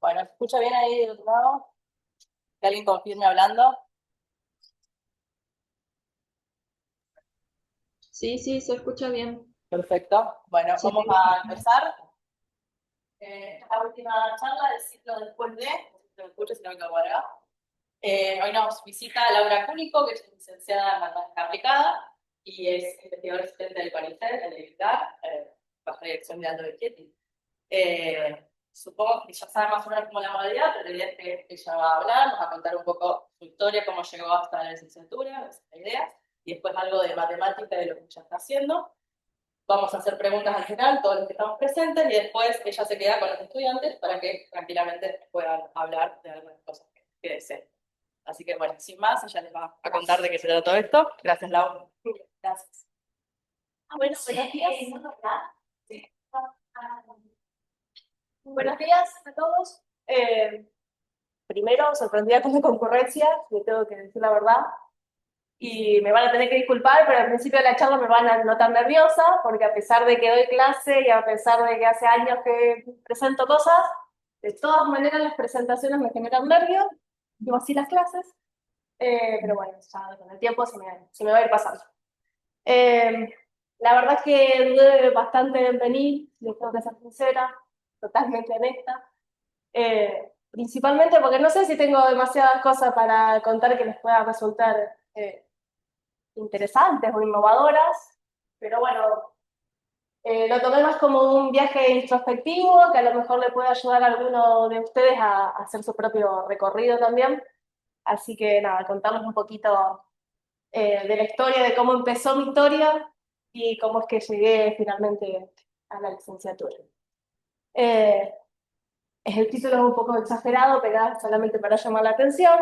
Bueno, ¿se escucha bien ahí del otro lado? ¿Que alguien confirme hablando? Sí, sí, se escucha bien. Perfecto. Bueno, Sí, vamos a empezar. La última charla del ciclo después de, no sé si lo escucho, si no me quedo por acá. Hoy nos visita Laura Cúnico, que es licenciada en matemática aplicada y es investigadora asistente del CONICET, en el ICDAR, bajo la dirección de Aldo Vecchietti. Supongo que ya sabe más o menos cómo la modalidad, pero la idea es que ella va a hablar, nos va a contar un poco su historia, cómo llegó hasta la licenciatura, esa es la idea, y después algo de matemática de lo que ella está haciendo. Vamos a hacer preguntas al final, todos los que estamos presentes, y después ella se queda con los estudiantes para que tranquilamente puedan hablar de algunas cosas que deseen. Así que bueno, sin más, ella les va a contar de qué se trata todo esto. Gracias, Lau. Gracias. Bueno, buenos días. Sí. Buenos días a todos. Primero, sorprendida con la concurrencia, le tengo que decir la verdad. Y me van a tener que disculpar, pero al principio de la charla me van a notar nerviosa, porque a pesar de que doy clase y a pesar de que hace años que presento cosas, de todas maneras las presentaciones me generan nervios, digo así las clases. Pero bueno, ya con el tiempo se me va a ir pasando. La verdad es que dudé bastante en venir, les tengo que ser sincera, totalmente honesta. Principalmente porque no sé si tengo demasiadas cosas para contar que les pueda resultar interesantes o innovadoras, pero bueno, lo tomé más como un viaje introspectivo que a lo mejor le puede ayudar a alguno de ustedes a hacer su propio recorrido también. Así que nada, contarles un poquito de la historia, de cómo empezó mi historia y cómo es que llegué finalmente a la licenciatura. Eh, el título es un poco exagerado, pero solamente para llamar la atención,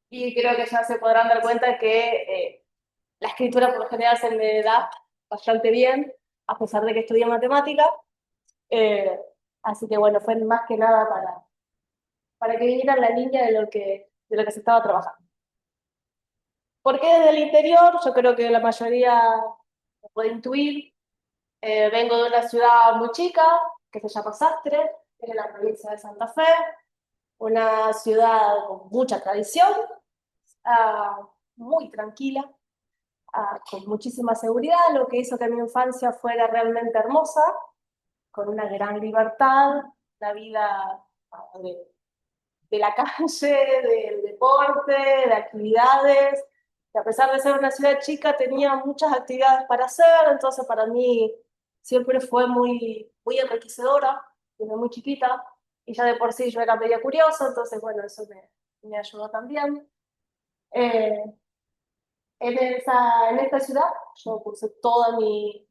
y creo que ya se podrán dar cuenta que la escritura por lo general se me da bastante bien, a pesar de que estudié matemática. Eh, Así que bueno, fue más que nada para que viniera en la línea de lo que se estaba trabajando. ¿Por qué desde el interior? Yo creo que la mayoría lo puede intuir. Vengo de una ciudad muy chica, que se llama Sastre, que es en la provincia de Santa Fe, una ciudad con mucha tradición, muy tranquila, con muchísima seguridad, lo que hizo que mi infancia fuera realmente hermosa, con una gran libertad, la vida de la calle, del deporte, de actividades, que a pesar de ser una ciudad chica tenía muchas actividades para hacer, entonces para mí siempre fue muy enriquecedora, desde muy chiquita, y ya de por sí yo era medio curiosa, entonces bueno, eso me ayudó también. Eh, en esta ciudad yo cursé toda mi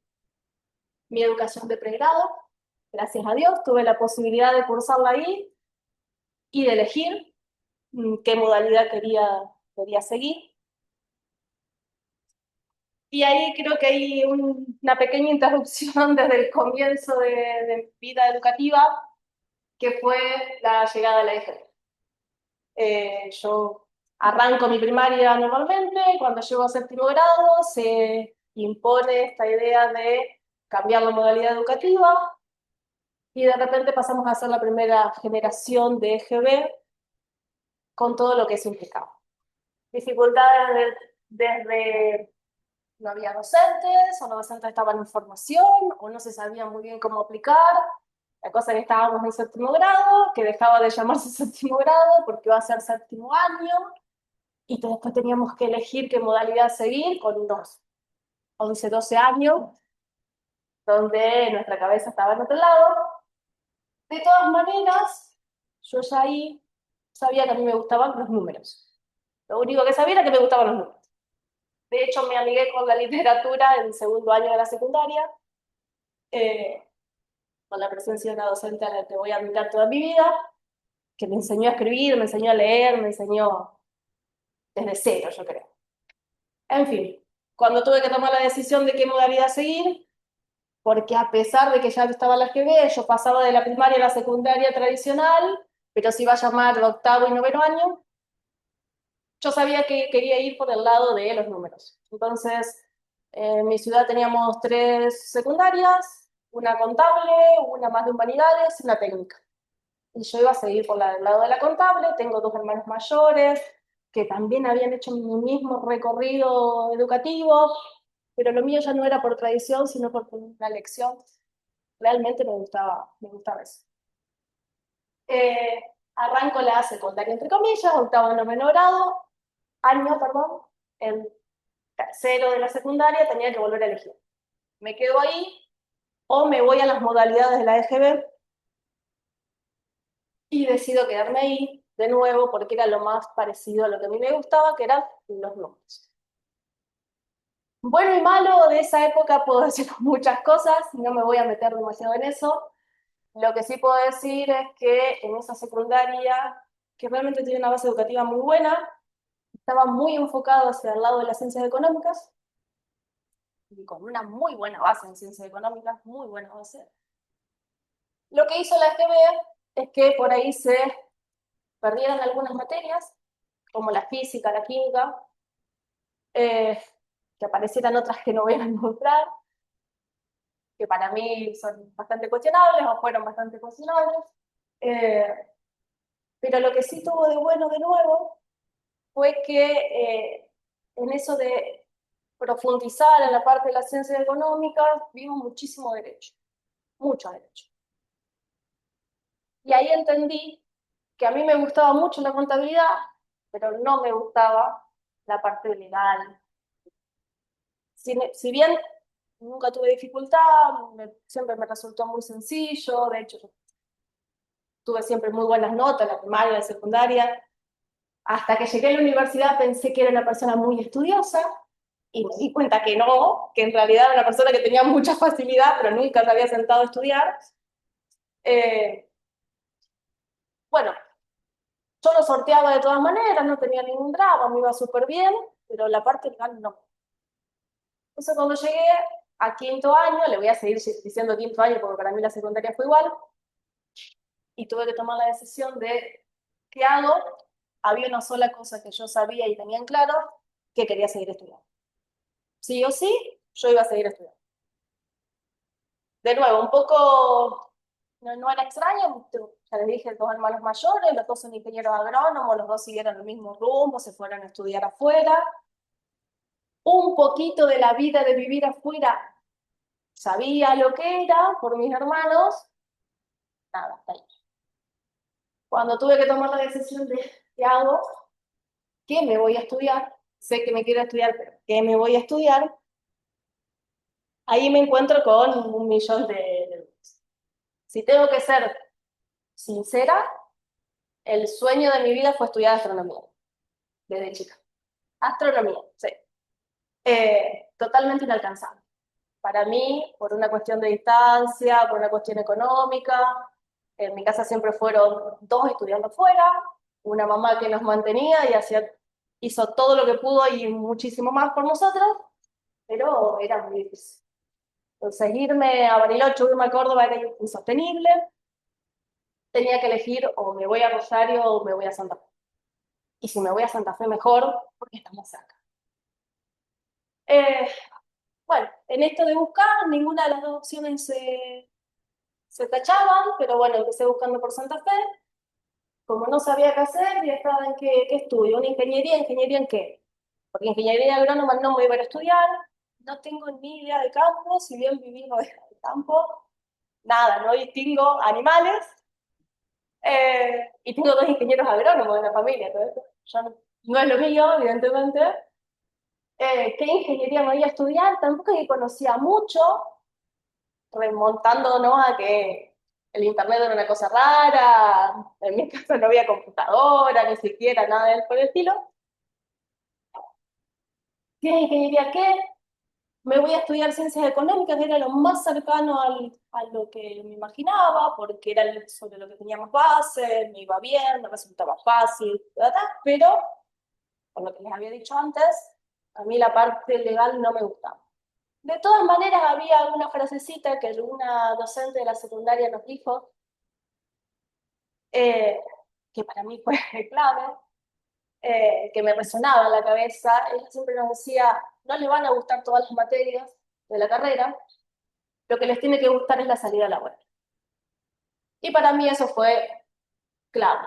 educación de pregrado, gracias a Dios tuve la posibilidad de cursarla ahí y de elegir qué modalidad quería seguir. Y ahí creo que hay una pequeña interrupción desde el comienzo de vida educativa, que fue la llegada de la EGB. Yo arranco mi primaria normalmente, cuando llego a séptimo grado se impone esta idea de cambiar la modalidad educativa y de repente pasamos a ser la primera generación de EGB con todo lo que eso implicaba. Dificultades desde no había docentes, o los docentes estaban en formación, o no se sabía muy bien cómo aplicar. La cosa es que estábamos en séptimo grado, que dejaba de llamarse séptimo grado porque iba a ser séptimo año, y después teníamos que elegir qué modalidad seguir con unos 11, 12 años, donde nuestra cabeza estaba en otro lado. De todas maneras, yo ya ahí sabía que a mí me gustaban los números. Lo único que sabía era que me gustaban los números. De hecho, me amigué con la literatura en el segundo año de la secundaria, eh, con la presencia de una docente a la que voy a admirar toda mi vida, que me enseñó a escribir, me enseñó a leer, me enseñó desde cero, yo creo. En fin, cuando tuve que tomar la decisión de qué modalidad seguir, porque a pesar de que ya estaba la GB, yo pasaba de la primaria a la secundaria tradicional, pero se iba a llamar de octavo y noveno año, yo sabía que quería ir por el lado de los números. Entonces, en mi ciudad teníamos 3 secundarias, una contable, una más de humanidades y una técnica. Y yo iba a seguir por el lado de la contable, tengo 2 hermanos mayores que también habían hecho mi mismo recorrido educativo, pero lo mío ya no era por tradición, sino por una elección. Realmente me gustaba eso. Arranco la secundaria, entre comillas, octavo, noveno grado, perdón, en tercero de la secundaria tenía que volver a elegir. Me quedo ahí o me voy a las modalidades de la EGB y decido quedarme ahí de nuevo porque era lo más parecido a lo que a mí me gustaba, que eran los números. Bueno y malo de esa época puedo decir muchas cosas, no me voy a meter demasiado en eso. Lo que sí puedo decir es que en esa secundaria, que realmente tiene una base educativa muy buena, estaba muy enfocado hacia el lado de las ciencias económicas, y con una muy buena base en ciencias económicas, muy buena base. Lo que hizo la FB es que por ahí se perdieron algunas materias, como la física, la química, que aparecieran otras que no voy a mostrar, que para mí son bastante cuestionables o fueron bastante cuestionables. Pero lo que sí tuvo de bueno de nuevo fue que en eso de profundizar en la parte de las ciencias económicas, vimos muchísimo derecho, mucho derecho. Y ahí entendí que a mí me gustaba mucho la contabilidad, pero no me gustaba la parte legal. Si bien nunca tuve dificultad, siempre me resultó muy sencillo, de hecho tuve siempre muy buenas notas en la primaria, en la secundaria. Hasta que llegué a la universidad pensé que era una persona muy estudiosa y me di cuenta que no, que en realidad era una persona que tenía mucha facilidad, pero nunca se había sentado a estudiar. Bueno, yo lo sorteaba de todas maneras, no tenía ningún drama, me iba súper bien, pero la parte legal no. Entonces cuando llegué a quinto año, le voy a seguir diciendo quinto año porque para mí la secundaria fue igual, y tuve que tomar la decisión de ¿qué hago? Había una sola cosa que yo sabía y tenía en claro, que quería seguir estudiando. Sí o sí, yo iba a seguir estudiando. De nuevo, un poco, no era extraño, ya les dije, 2 hermanos mayores, los 2 son ingenieros agrónomos, los 2 siguieron el mismo rumbo, se fueron a estudiar afuera. Un poquito de la vida de vivir afuera, sabía lo que era por mis hermanos, nada, hasta ahí. Cuando tuve que tomar la decisión de qué hago, qué me voy a estudiar, sé que me quiero estudiar, pero qué me voy a estudiar, ahí me encuentro con un millón de dudas. Si tengo que ser sincera, el sueño de mi vida fue estudiar astronomía, desde chica. Astronomía, sí. Totalmente inalcanzable. Para mí, por una cuestión de distancia, por una cuestión económica, en mi casa siempre fueron 2 estudiando fuera, una mamá que nos mantenía y hizo todo lo que pudo y muchísimo más por nosotros, pero era muy difícil. Entonces, irme a Bariloche o irme a Córdoba era insostenible. Tenía que elegir o me voy a Rosario o me voy a Santa Fe. Y si me voy a Santa Fe, mejor, porque estamos cerca. Bueno, en esto de buscar, ninguna de las 2 opciones se tachaban, pero bueno, empecé buscando por Santa Fe. Como no sabía qué hacer, y estaba en qué estudio, una ¿ingeniería en qué? Porque ingeniería agrónoma no me iba a ir a estudiar, no tengo ni idea de campo, si bien viví no de campo, nada, no distingo animales, y tengo 2 ingenieros agrónomos en la familia, entonces ya no es lo mío, evidentemente. ¿Qué ingeniería me iba a estudiar? Tampoco que conocía mucho, remontándonos a que el internet era una cosa rara, en mi casa no había computadora, ni siquiera nada del por el estilo. ¿Qué ingeniería qué? Me voy a estudiar ciencias económicas, que era lo más cercano a lo que me imaginaba, porque era sobre lo que teníamos base, me iba bien, me resultaba fácil, ¿verdad? Pero, por lo que les había dicho antes, A mí la parte legal no me gustaba. De todas maneras, había una frasecita que una docente de la secundaria nos dijo, que para mí fue clave, que me resonaba en la cabeza. Ella siempre nos decía, no les van a gustar todas las materias de la carrera, lo que les tiene que gustar es la salida laboral. Y para mí eso fue clave.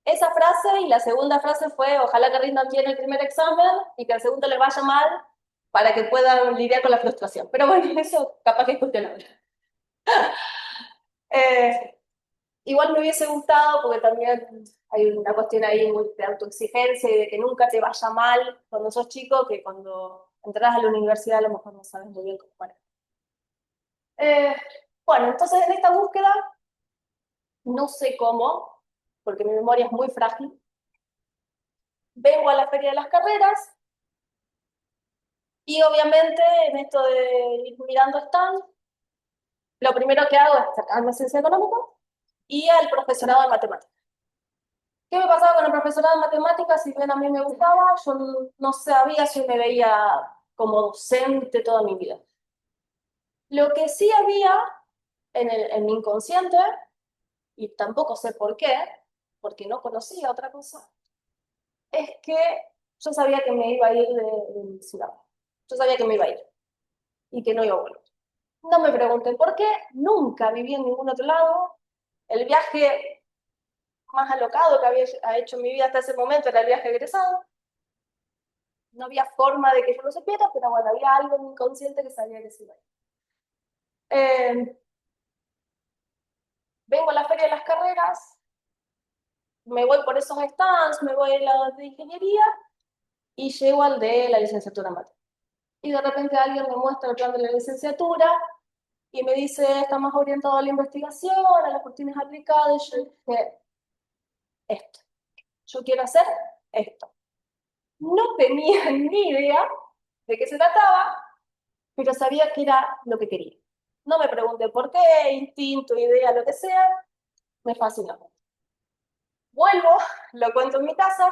Esa frase y la segunda frase fue, ojalá que rindan bien el primer examen y que el segundo les vaya mal para que puedan lidiar con la frustración. Pero bueno, eso capaz que es cuestionable. Igual me hubiese gustado porque también hay una cuestión ahí muy de autoexigencia y de que nunca te vaya mal cuando sos chico, que cuando entras a la universidad a lo mejor no sabes muy bien cómo manejar. Bueno, entonces en esta búsqueda, no sé cómo, porque mi memoria es muy frágil, vengo a la Feria de las Carreras y obviamente en esto de ir mirando stand, lo primero que hago es sacarme ciencia económica y al profesorado de matemáticas. ¿Qué me pasaba con el profesorado de matemáticas? Si bien a mí me gustaba, yo no sabía si me veía como docente toda mi vida. Lo que sí había en mi inconsciente, y tampoco sé por qué, porque no conocía otra cosa, es que yo sabía que me iba a ir de mi ciudad. Yo sabía que me iba a ir y que no iba a volver. No me pregunten por qué, nunca viví en ningún otro lado. El viaje más alocado que había hecho en mi vida hasta ese momento era el viaje egresado. No había forma de que yo lo supiera, pero bueno, había algo en mi inconsciente que sabía que se iba a ir. Vengo a la Feria de las Carreras, me voy por esos stands, me voy a los de ingeniería y llego al de la licenciatura en matemáticas. Y de repente alguien me muestra el plan de la licenciatura y me dice, está más orientado a la investigación, a las cuestiones aplicadas. Y yo dije, esto, yo quiero hacer esto. No tenía ni idea de qué se trataba, pero sabía que era lo que quería. No me pregunté por qué, instinto, idea, lo que sea, me fascinó. Vuelvo, lo cuento en mi casa,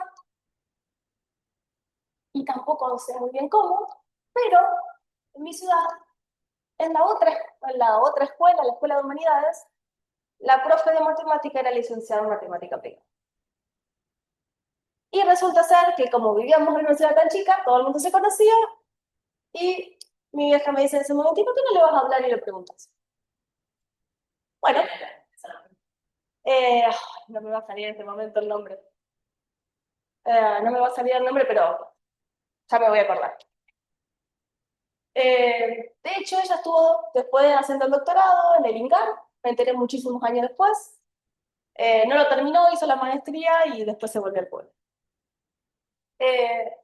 y tampoco sé muy bien cómo, pero en mi ciudad, en la otra escuela, la Escuela de Humanidades, la profe de matemática era licenciada en matemática aplicada. Y resulta ser que como vivíamos en una ciudad tan chica, todo el mundo se conocía, y mi vieja me dice en ese momento, ¿por qué no le vas a hablar y le preguntas? Bueno, no me va a salir en este momento el nombre. No me va a salir el nombre, pero ya me voy a acordar. De hecho, ella estuvo después haciendo el doctorado en el INCAR, me enteré muchísimos años después. No lo terminó, hizo la maestría y después se volvió al pueblo. Eh,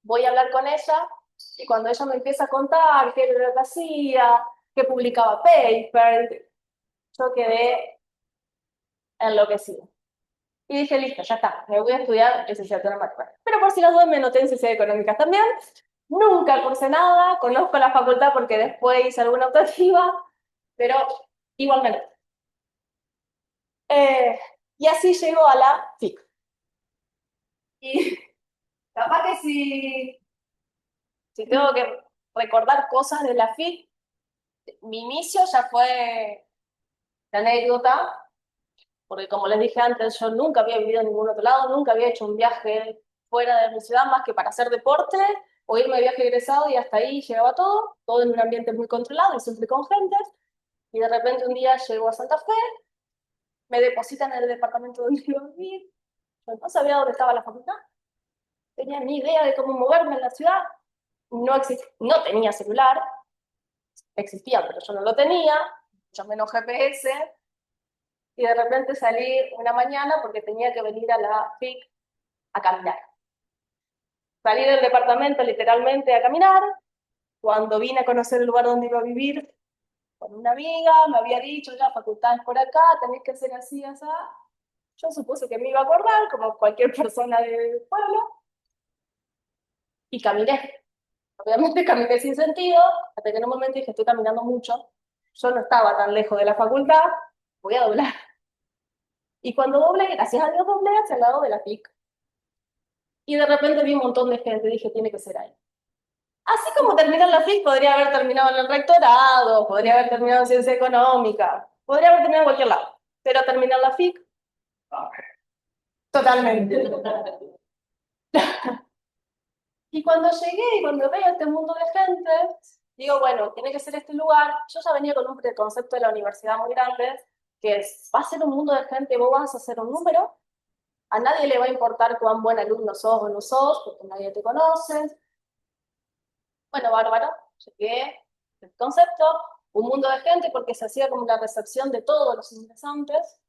Voy a hablar con ella y cuando ella me empieza a contar qué era lo que hacía, que publicaba paper, yo quedé enloquecida. Y dije, listo, ya está, me voy a estudiar licenciatura en matemáticas. Pero por si las dudas me anoté en ciencias económicas también. Nunca cursé nada, conozco la facultad porque después hice alguna optativa, pero igual me anoté. Y así llego a la FIC. Y capaz que si tengo que recordar cosas de la FIC, mi inicio ya fue la anécdota, porque como les dije antes, yo nunca había vivido en ningún otro lado, nunca había hecho un viaje fuera de mi ciudad más que para hacer deporte o irme de viaje egresado y hasta ahí llegaba todo en un ambiente muy controlado y siempre con gente. Y de repente un día llego a Santa Fe, me depositan en el departamento donde iba a vivir, yo no sabía dónde estaba la facultad, tenía ni idea de cómo moverme en la ciudad, no tenía celular, existía, pero yo no lo tenía, mucho menos GPS, y de repente salí una mañana porque tenía que venir a la FIC a caminar. Salí del departamento literalmente a caminar, cuando vine a conocer el lugar donde iba a vivir, con una amiga, me había dicho, ya, facultades por acá, tenés que hacer así, así. Yo supuse que me iba a acordar, como cualquier persona del pueblo, y caminé. Obviamente caminé sin sentido, hasta que en un momento dije, estoy caminando mucho, yo no estaba tan lejos de la facultad, voy a doblar. Y cuando doblé, gracias a Dios doblé hacia el lado de la FIC. Y de repente vi un montón de gente, dije, tiene que ser ahí. Así como terminé en la FIC, podría haber terminado en el rectorado, podría haber terminado en ciencia económica, podría haber terminado en cualquier lado, pero terminé en la FIC. Totalmente. Y cuando llegué y cuando veo este mundo de gente, digo, bueno, tiene que ser este lugar. Yo ya venía con un preconcepto de la universidad muy grande, que es, va a ser un mundo de gente, vos vas a hacer un número, a nadie le va a importar cuán buen alumno sos o no sos, porque nadie te conoce. Bueno, bárbaro, llegué, el concepto, un mundo de gente, porque se hacía como la recepción de todos los ingresantes,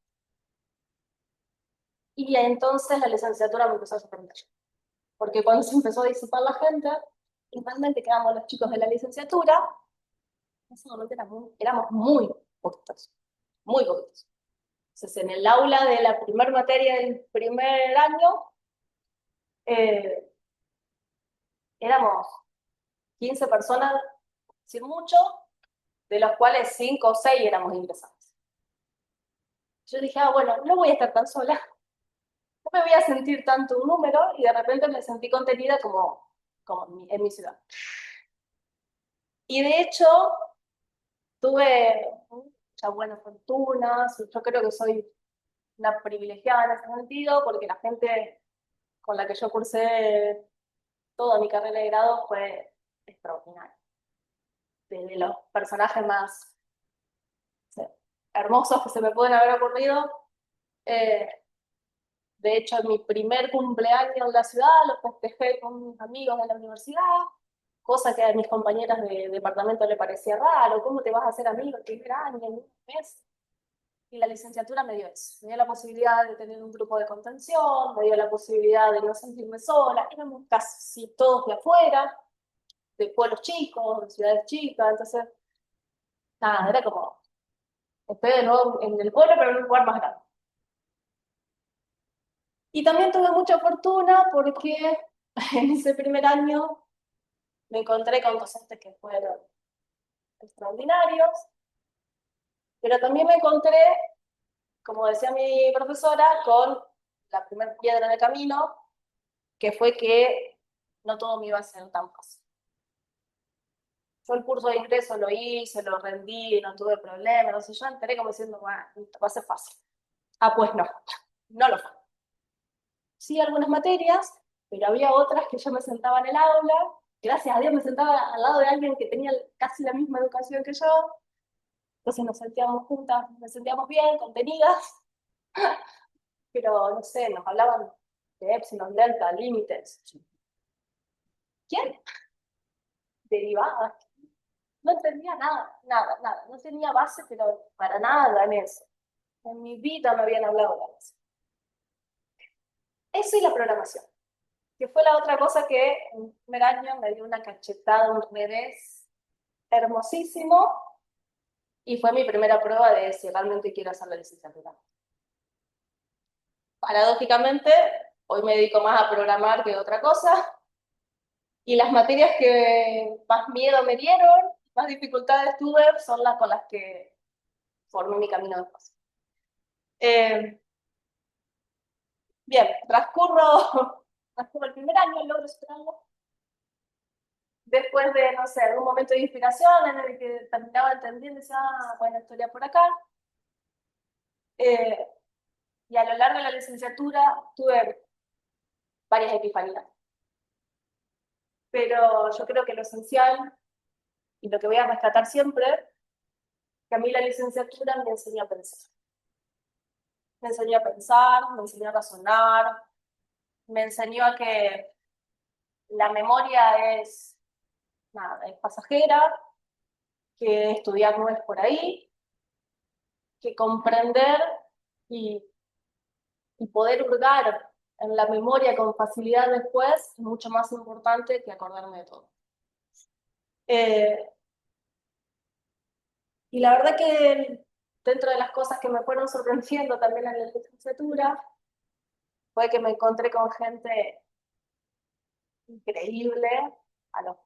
y entonces la licenciatura me empezó a sorprender. Porque cuando se empezó a disipar la gente, y realmente quedamos los chicos de la licenciatura, en ese momento éramos muy poquitos, muy poquitos. Entonces, en el aula de la primera materia del primer año, eh, éramos 15 personas, sin mucho, de los cuales 5 o 6 éramos ingresados. Yo dije, bueno, no voy a estar tan sola, no me voy a sentir tanto un número, y de repente me sentí contenida como en mi ciudad. Y de hecho, tuve mucha buena fortuna, yo creo que soy una privilegiada en ese sentido, porque la gente con la que yo cursé toda mi carrera de grado fue extraordinaria. Desde los personajes más, no sé, hermosos que se me pueden haber ocurrido. Eh, de hecho, en mi primer cumpleaños en la ciudad lo festejé con mis amigos de la universidad, cosa que a mis compañeras de departamento le parecía raro. ¿Cómo te vas a hacer amigo el primer año, en un mes? Y la licenciatura me dio eso, me dio la posibilidad de tener un grupo de contención, me dio la posibilidad de no sentirme sola. Éramos casi todos de afuera, de pueblos chicos, de ciudades chicas, entonces, nada, era como, estoy de nuevo en el pueblo, pero en un lugar más grande. Y también tuve mucha fortuna porque en ese primer año me encontré con docentes que fueron extraordinarios, pero también me encontré, como decía mi profesora, con la primera piedra en el camino, que fue que no todo me iba a ser tan fácil. Yo el curso de ingreso lo hice, lo rendí, no tuve problemas, entonces yo entré como diciendo, bueno, va a ser fácil. Ah, pues no, no lo fue. Sí, algunas materias, pero había otras que yo me sentaba en el aula, gracias a Dios me sentaba al lado de alguien que tenía casi la misma educación que yo, entonces nos sentíamos juntas, nos sentíamos bien, contenidas, pero no sé, nos hablaban de epsilon, delta, límites. ¿Quién? Derivadas. No entendía nada, nada, nada. No tenía base, pero para nada en eso. En mi vida me habían hablado de eso. Eso y la programación, que fue la otra cosa que en el primer año me dio una cachetada, un revés hermosísimo, y fue mi primera prueba de si realmente quiero hacer la licenciatura. Paradójicamente, hoy me dedico más a programar que a otra cosa, y las materias que más miedo me dieron, más dificultades tuve, son las con las que formé mi camino después. Bien, transcurro el primer año, logro superarlo. Después de, no sé, algún momento de inspiración en el que terminaba entendiendo, decía, bueno, historia por acá. Y a lo largo de la licenciatura tuve varias epifanías. Pero yo creo que lo esencial, y lo que voy a rescatar siempre, que a mí la licenciatura me enseñó a pensar. Me enseñó a pensar, me enseñó a razonar, me enseñó a que la memoria es, nada, es pasajera, que estudiar no es por ahí, que comprender y, y poder hurgar en la memoria con facilidad después es mucho más importante que acordarme de todo. Y la verdad que dentro de las cosas que me fueron sorprendiendo también en la licenciatura fue que me encontré con gente increíble, a, los,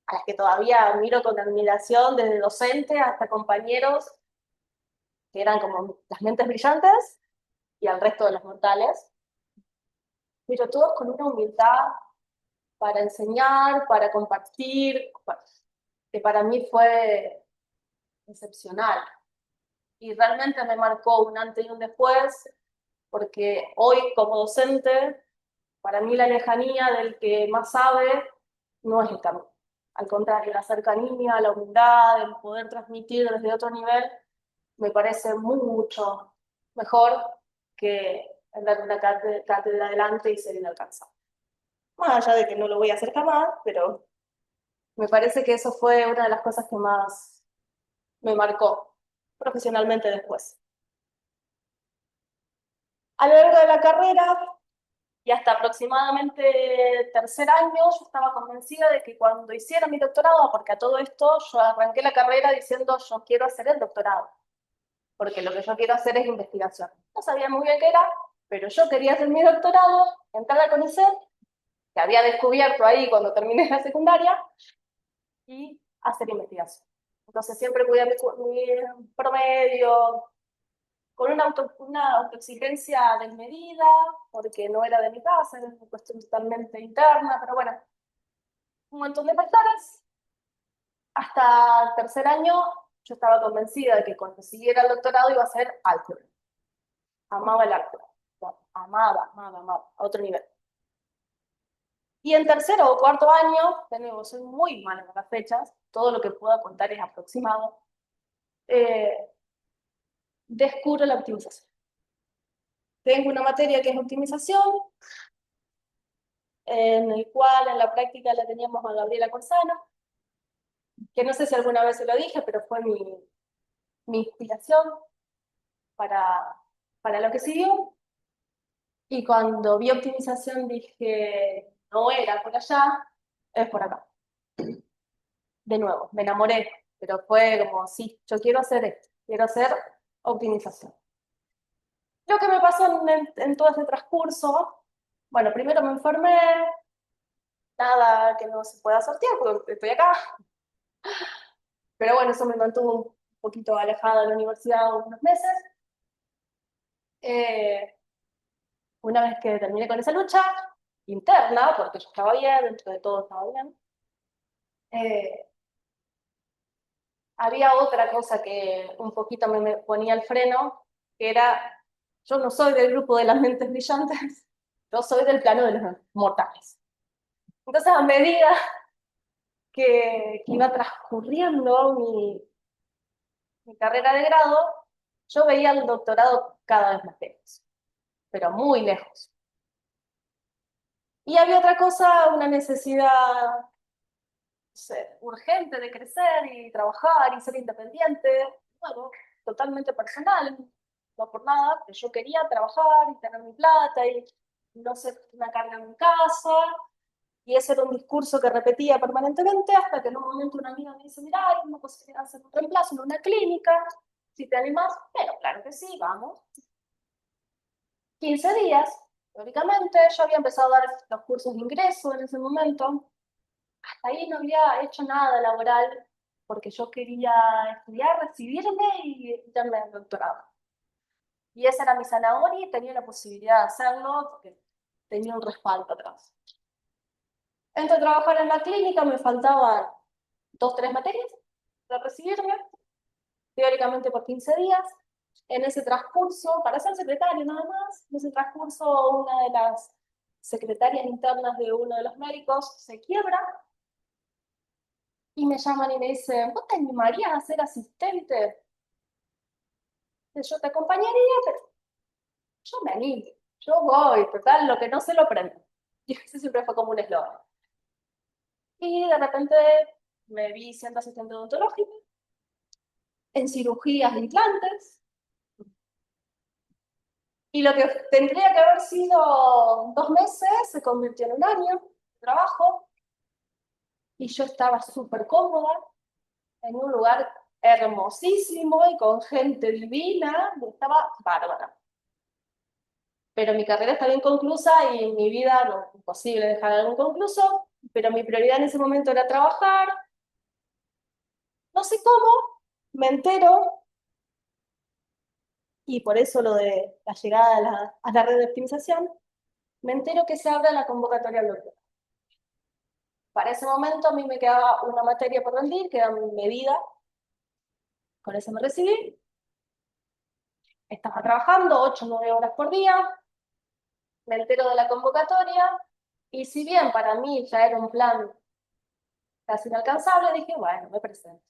a las que todavía miro con admiración, desde docente hasta compañeros que eran como las mentes brillantes, y al resto de los mortales. pero todos con una humildad para enseñar, para compartir, que para mí fue excepcional. Y realmente me marcó un antes y un después, porque hoy como docente, para mí la lejanía del que más sabe no es el camino. Al contrario, la cercanía, la humildad, el poder transmitir desde otro nivel, me parece mucho mejor que el dar una cátedra adelante y ser inalcanzable. Más allá de que no lo voy a hacer jamás, pero me parece que eso fue una de las cosas que más me marcó profesionalmente después. A lo largo de la carrera y hasta aproximadamente tercer año, yo estaba convencida de que cuando hiciera mi doctorado, porque a todo esto yo arranqué la carrera diciendo yo quiero hacer el doctorado, porque lo que yo quiero hacer es investigación. No sabía muy bien qué era, pero yo quería hacer mi doctorado, entrar a CONICET, que había descubierto ahí cuando terminé la secundaria, y hacer investigación. Entonces siempre cuidé mi promedio, con una autoexigencia desmedida, porque no era de mi casa, era una cuestión totalmente interna, pero bueno, un montón de factores. Hasta el tercer año yo estaba convencida de que cuando siguiera el doctorado iba a ser álgebra. Amaba el álgebra. Amaba, a otro nivel. Y en tercero o cuarto año, de nuevo, soy muy mala con las fechas, todo lo que puedo contar es aproximado, descubro la optimización. Tengo una materia que es optimización, en el cual en la práctica la teníamos a Gabriela Corsano, que no sé si alguna vez se lo dije, pero fue mi inspiración para, para lo que siguió. Y cuando vi optimización dije, no era por allá, es por acá. De nuevo, me enamoré, pero fue como, sí, yo quiero hacer esto, quiero hacer optimización. Lo que me pasó en todo ese transcurso, bueno, primero me enfermé, nada que no se pueda sortear porque estoy acá, pero bueno, eso me mantuvo un poquito alejada de la universidad unos meses. Una vez que terminé con esa lucha interna, porque yo estaba bien, dentro de todo estaba bien, había otra cosa que un poquito me ponía el freno, que era, yo no soy del grupo de las mentes brillantes, yo soy del plano de los mortales. Entonces, a medida que iba transcurriendo mi carrera de grado, yo veía el doctorado cada vez más lejos, pero muy lejos. Y había otra cosa, una necesidad, no sé, urgente de crecer y trabajar y ser independiente, bueno, totalmente personal, no por nada, pero yo quería trabajar y tener mi plata y no ser una carga en mi casa. Y ese era un discurso que repetía permanentemente hasta que en un momento una amiga me dice, mira, hay una posibilidad de hacer un reemplazo en una clínica, si te animas, pero claro que sí, vamos. 15 días, teóricamente, yo había empezado a dar los cursos de ingreso en ese momento. Hasta ahí no había hecho nada laboral porque yo quería estudiar, recibirme y darme el doctorado. Y esa era mi zanahoria y tenía la posibilidad de hacerlo porque tenía un respaldo atrás. Entré a trabajar en la clínica, me faltaban 2, 3 materias para recibirme, teóricamente por 15 días. En ese transcurso, para ser secretario nada más, en ese transcurso una de las secretarias internas de uno de los médicos se quiebra y me llaman y me dicen, ¿vos te animarías a ser asistente? Yo te acompañaría, pero yo me animo, yo voy, total, lo que no sé lo aprendo. Y ese siempre fue como un eslogan. Y de repente me vi siendo asistente odontológico en cirugías de implantes. Y lo que tendría que haber sido 2 meses se convirtió en un año de trabajo. Y yo estaba súper cómoda en un lugar hermosísimo y con gente divina. Estaba bárbara. Pero mi carrera estaba inconclusa y mi vida no, imposible dejar algo inconcluso. Pero mi prioridad en ese momento era trabajar. No sé cómo, me entero. Y por eso lo de la llegada a la red de optimización, me entero que se abre la convocatoria al doctorado. Para ese momento a mí me quedaba una materia por rendir, que era medida. Con eso me recibí. Estaba trabajando 8 o 9 horas por día. Me entero de la convocatoria. Y si bien para mí ya era un plan casi inalcanzable, dije, bueno, me presento.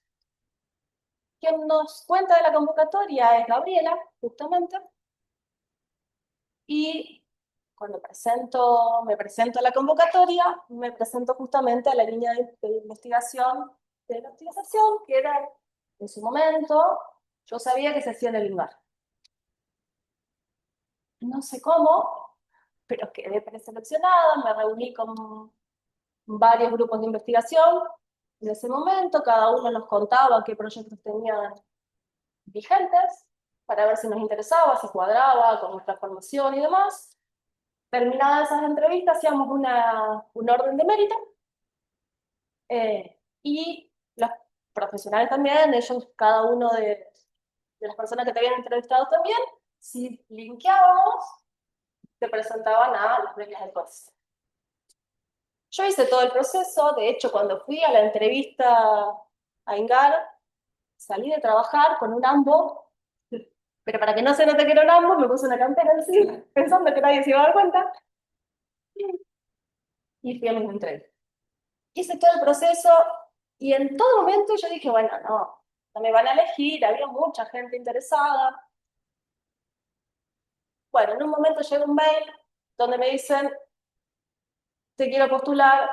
Quien nos cuenta de la convocatoria es Gabriela, justamente. Y cuando me presento a la convocatoria, me presento justamente a la línea de investigación de la optimización, que era, en su momento, yo sabía que se hacía en el INGAR. No sé cómo, pero quedé preseleccionada, me reuní con varios grupos de investigación en ese momento, cada uno nos contaba qué proyectos tenían vigentes, para ver si nos interesaba, si cuadraba con nuestra formación y demás. Terminadas esas entrevistas, hacíamos un orden de mérito, y los profesionales también, ellos, cada uno de las personas que te habían entrevistado también, si linkeábamos, te presentaban a las becas del COSE. Yo hice todo el proceso, de hecho, cuando fui a la entrevista a INGAR, salí de trabajar con un AMBO, pero para que no se note que era un AMBO, me puse una campera encima, pensando que nadie se iba a dar cuenta, y fui a mi entrevista. Hice todo el proceso, y en todo momento yo dije, bueno, no me van a elegir, había mucha gente interesada. Bueno, en un momento llega un mail donde me dicen, te quiero postular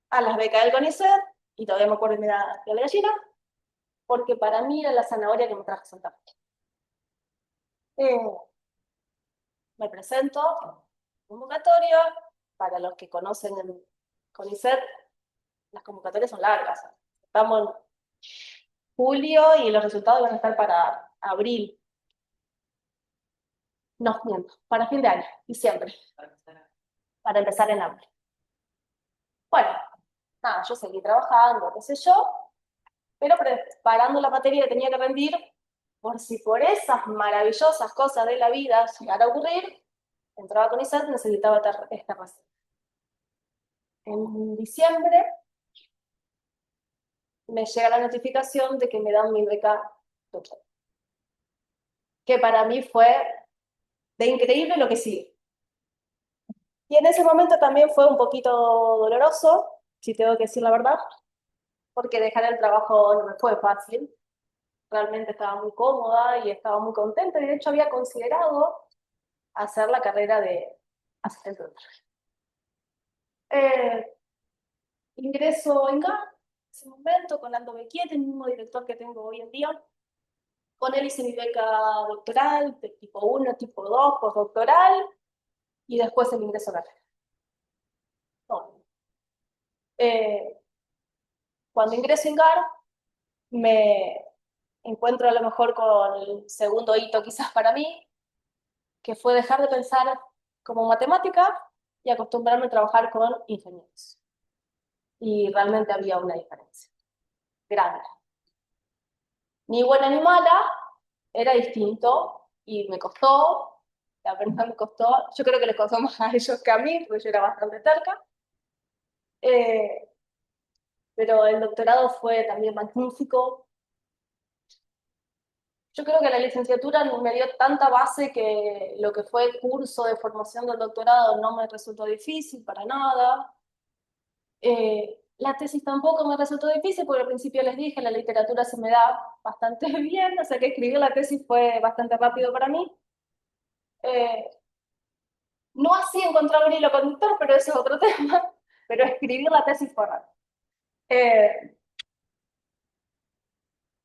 a las becas del CONICET, y todavía me acuerdo de la gallina, porque para mí era la zanahoria que me trajo Santa Fe. Me presento, convocatoria, para los que conocen el CONICET, las convocatorias son largas. Estamos en julio y los resultados van a estar para abril. No, miento, para fin de año, diciembre, para empezar en abril. Bueno, nada, yo seguí trabajando, qué sé yo, pero preparando la materia que tenía que rendir, por si por esas maravillosas cosas de la vida llegara a ocurrir, entraba con ISET, necesitaba esta receta. En diciembre me llega la notificación de que me dan mi beca doctor, que para mí fue de increíble lo que sigue. Y en ese momento también fue un poquito doloroso, si tengo que decir la verdad, porque dejar el trabajo no me fue fácil. Realmente estaba muy cómoda y estaba muy contenta, y de hecho había considerado hacer la carrera de asistente doctoral. Ingreso en GAR, en ese momento, con Aldo Becchiete, el mismo director que tengo hoy en día. Con él hice mi beca doctoral, de tipo 1, tipo 2, postdoctoral, y después el ingreso a la carrera. No. Cuando ingreso en GAR, me encuentro a lo mejor con el segundo hito quizás para mí, que fue dejar de pensar como matemática y acostumbrarme a trabajar con ingenieros. Y realmente había una diferencia grande. Ni buena ni mala, era distinto y me costó, la verdad me costó, yo creo que les costó más a ellos que a mí, porque yo era bastante terca. Pero el doctorado fue también magnífico. Yo creo que la licenciatura me dio tanta base que lo que fue el curso de formación del doctorado no me resultó difícil para nada. La tesis tampoco me resultó difícil, porque al principio les dije, la literatura se me da bastante bien, o sea que escribir la tesis fue bastante rápido para mí. No así encontrar un hilo conductor, pero eso es otro tema, pero escribir la tesis fue rápido.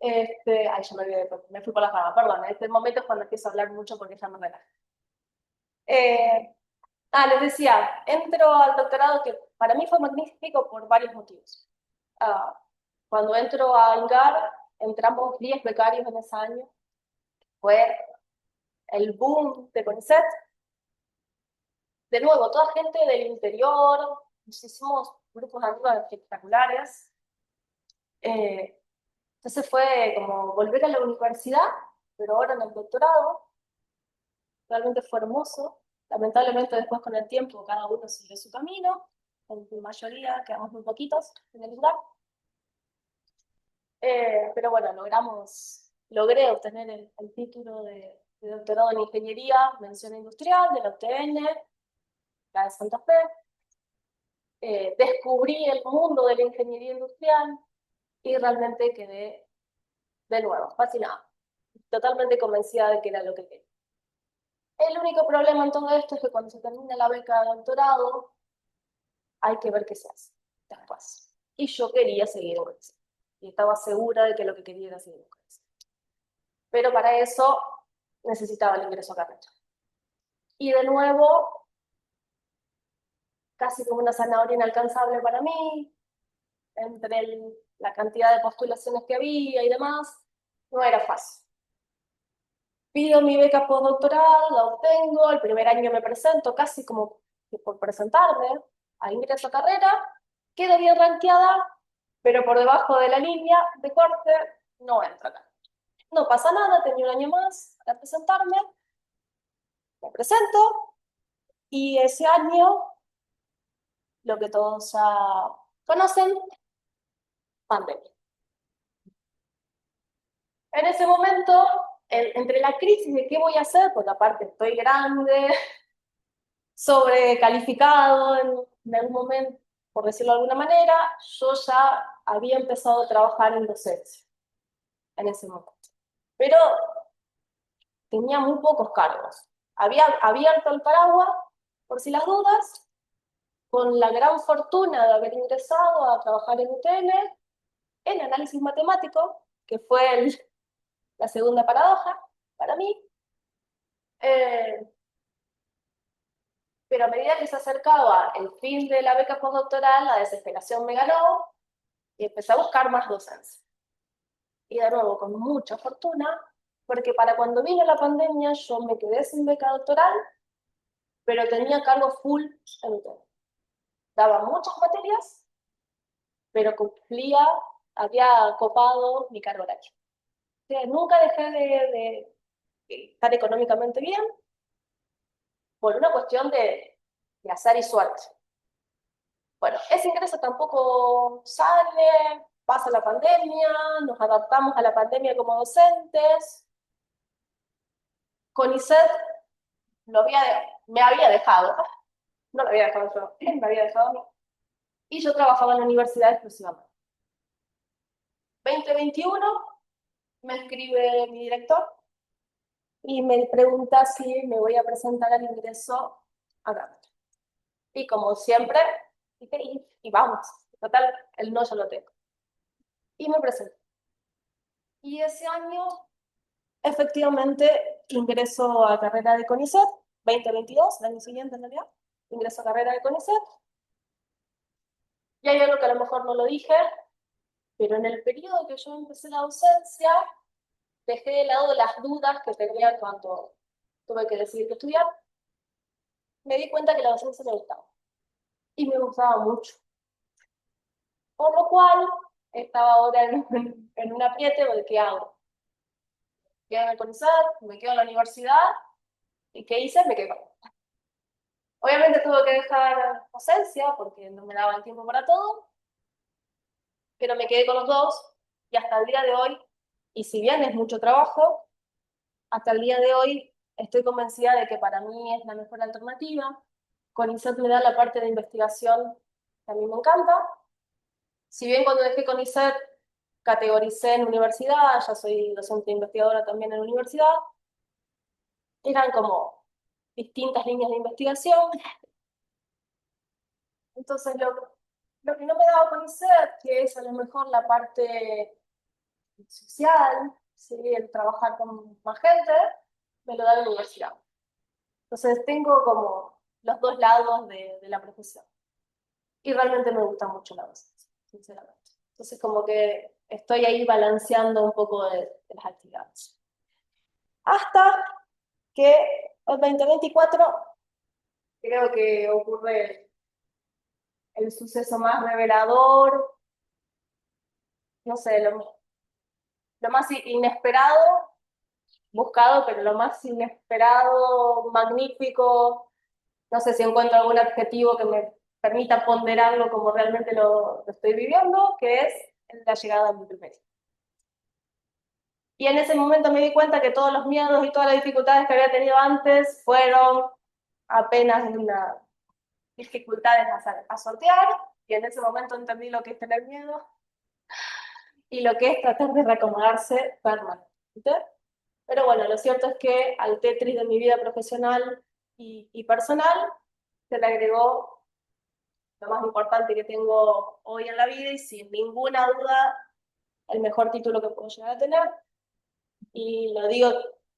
Ay, ya me olvidé, me fui por las ramas, perdón, en este momento es cuando empiezo a hablar mucho porque ya me relaja. Les decía, entro al doctorado, que para mí fue magnífico por varios motivos. Cuando entro a INGAR, entramos 10 becarios en ese año, fue el boom de CONICET. De nuevo, toda gente del interior, muchísimos grupos de alumnos espectaculares. Entonces fue como volver a la universidad, pero ahora en el doctorado. Realmente fue hermoso. Lamentablemente después con el tiempo cada uno siguió su camino, en su mayoría quedamos muy poquitos en el lugar. Pero bueno, logré obtener el título de doctorado en Ingeniería, mención industrial de la UTN, la de Santa Fe. Descubrí el mundo de la ingeniería industrial y realmente quedé de nuevo fascinada, totalmente convencida de que era lo que quería. El único problema en todo esto es que cuando se termina la beca de doctorado, hay que ver qué se hace después. Y yo quería seguir en eso. Y estaba segura de que lo que quería era seguir en eso. Pero para eso necesitaba el ingreso a carrera. Y de nuevo, casi como una zanahoria inalcanzable para mí, entre la cantidad de postulaciones que había y demás, no era fácil. Pido mi beca postdoctoral, la obtengo, el primer año me presento casi como que por presentarme a ingreso a carrera, quedo bien rankeada, pero por debajo de la línea de corte no entra acá. No pasa nada, tenía un año más para presentarme, me presento, y ese año, lo que todos ya conocen, pandemia. En ese momento, entre la crisis de qué voy a hacer, porque aparte estoy grande, sobrecalificado en algún momento, por decirlo de alguna manera, yo ya había empezado a trabajar en docencia en ese momento. Pero tenía muy pocos cargos. Había abierto el paraguas, por si las dudas, con la gran fortuna de haber ingresado a trabajar en UTN, en análisis matemático, que fue la segunda paradoja para mí. Pero a medida que se acercaba el fin de la beca postdoctoral, la desesperación me ganó y empecé a buscar más docencia. Y de nuevo, con mucha fortuna, porque para cuando vino la pandemia yo me quedé sin beca doctoral, pero tenía cargo full en UTN. Daba muchas materias, pero cumplía, había copado mi carga horaria. O sea, nunca dejé de estar económicamente bien por una cuestión de azar y suerte. Bueno, ese ingreso tampoco sale, pasa la pandemia, nos adaptamos a la pandemia como docentes. CONICET me había dejado, no lo había dejado yo, me había dejado a mí. Y yo trabajaba en la universidad exclusivamente. 2021 me escribe mi director y me pregunta si me voy a presentar al ingreso a Gambia. Y como siempre, dije, y vamos, total, el no yo lo tengo. Y me presenté. Y ese año, efectivamente, ingreso a carrera de CONICET, 2022, el año siguiente en realidad, ingreso a carrera de CONICET. Y hay algo que a lo mejor no lo dije, pero en el periodo que yo empecé la docencia, dejé de lado las dudas que tenía cuando tuve que decidir qué estudiar. Me di cuenta que la docencia me gustaba. Y me gustaba mucho. Por lo cual, estaba ahora en un apriete de qué hago. ¿Quedo en el CONICET? ¿Me quedo en la universidad? ¿Y qué hice? Me quedé. Obviamente tuve que dejar docencia porque no me daba el tiempo para todo, pero me quedé con los dos y hasta el día de hoy, y si bien es mucho trabajo, hasta el día de hoy estoy convencida de que para mí es la mejor alternativa. CONICET me da la parte de investigación que a mí me encanta. Si bien cuando dejé CONICET categoricé en universidad, ya soy docente investigadora también en universidad, eran como distintas líneas de investigación. Entonces lo que no me daba CONICET, que es a lo mejor la parte social, ¿sí? El trabajar con más gente, me lo da la universidad. Entonces tengo como los dos lados de la profesión. Y realmente me gusta mucho la docencia, sinceramente. Entonces como que estoy ahí balanceando un poco de las actividades. Hasta que el 2024 creo que ocurre el suceso más revelador, no sé, lo más inesperado, buscado, pero lo más inesperado, magnífico, No sé si encuentro algún adjetivo que me permita ponderarlo como realmente lo estoy viviendo, que es la llegada a mi primer hijo. Y en ese momento me di cuenta que todos los miedos y todas las dificultades que había tenido antes fueron apenas una dificultades a sortear, y en ese momento entendí lo que es tener miedo y lo que es tratar de reacomodarse permanentemente. Pero bueno, lo cierto es que al Tetris de mi vida profesional y personal se le agregó lo más importante que tengo hoy en la vida y sin ninguna duda el mejor título que puedo llegar a tener. Y lo digo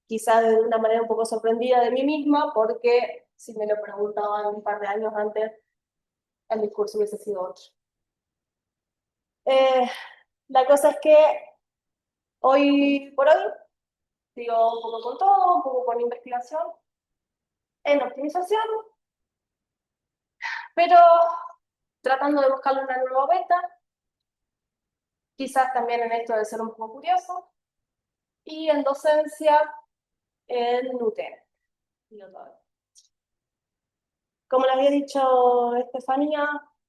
quizás de una manera un poco sorprendida de mí misma, porque si me lo preguntaban un par de años antes, el discurso hubiese sido otro. La cosa es que hoy por hoy sigo un poco con todo, un poco con investigación en optimización, pero tratando de buscarle una nueva beta, quizás también en esto de ser un poco curioso, y en docencia en UTN. Como les había dicho Estefanía,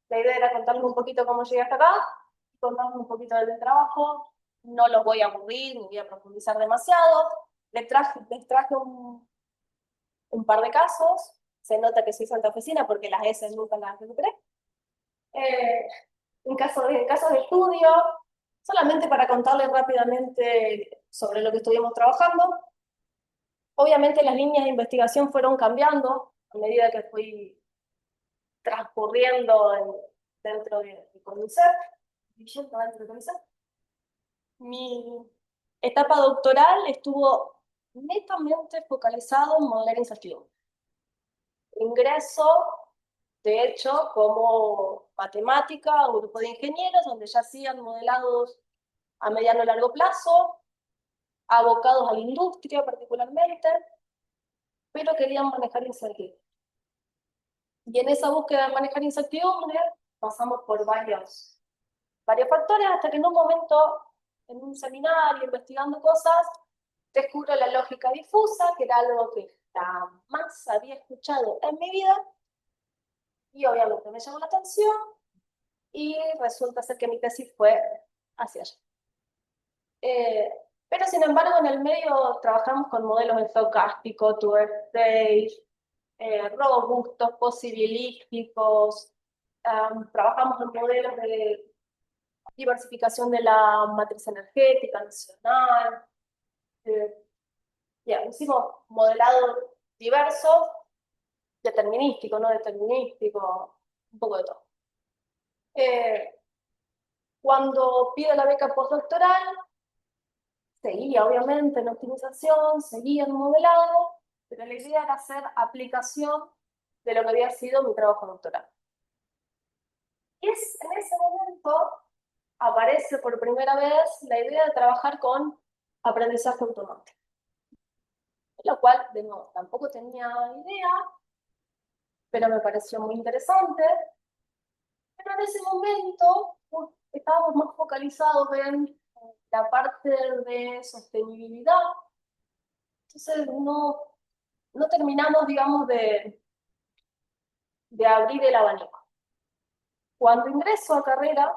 la idea era contarles un poquito cómo llegué hasta acá, contarles un poquito del trabajo, no los voy a aburrir, ni voy a profundizar demasiado, les traje un par de casos, se nota que soy santafesina porque las S nunca las recuperé. En casos de estudio, solamente para contarles rápidamente sobre lo que estuvimos trabajando. Obviamente las líneas de investigación fueron cambiando a medida que fui transcurriendo dentro de CONICET, Mi etapa doctoral estuvo netamente focalizado en modelar incertidumbre. Ingreso, de hecho, como matemática a un grupo de ingenieros donde ya hacían modelados a mediano y largo plazo, abocados a la industria particularmente, pero querían manejar incertidumbre. Y en esa búsqueda de manejar incertidumbre pasamos por varios factores hasta que en un momento, en un seminario, investigando cosas, descubro la lógica difusa, que era algo que jamás había escuchado en mi vida, y obviamente me llamó la atención, y resulta ser que mi tesis fue hacia allá. Pero sin embargo, en el medio trabajamos con modelos estocásticos, two-stage, robustos, posibilísticos, trabajamos en modelos de diversificación de la matriz energética nacional, hicimos modelado diverso, determinístico, no determinístico, un poco de todo. Cuando pido la beca postdoctoral, seguía obviamente en optimización, seguía en modelado, pero la idea era hacer aplicación de lo que había sido mi trabajo doctoral. Y en ese momento aparece por primera vez la idea de trabajar con aprendizaje automático, lo cual, de nuevo, tampoco tenía idea, pero me pareció muy interesante. Pero en ese momento estábamos más focalizados en la parte de sostenibilidad, entonces no terminamos, digamos, de abrir el abanico. Cuando ingreso a carrera,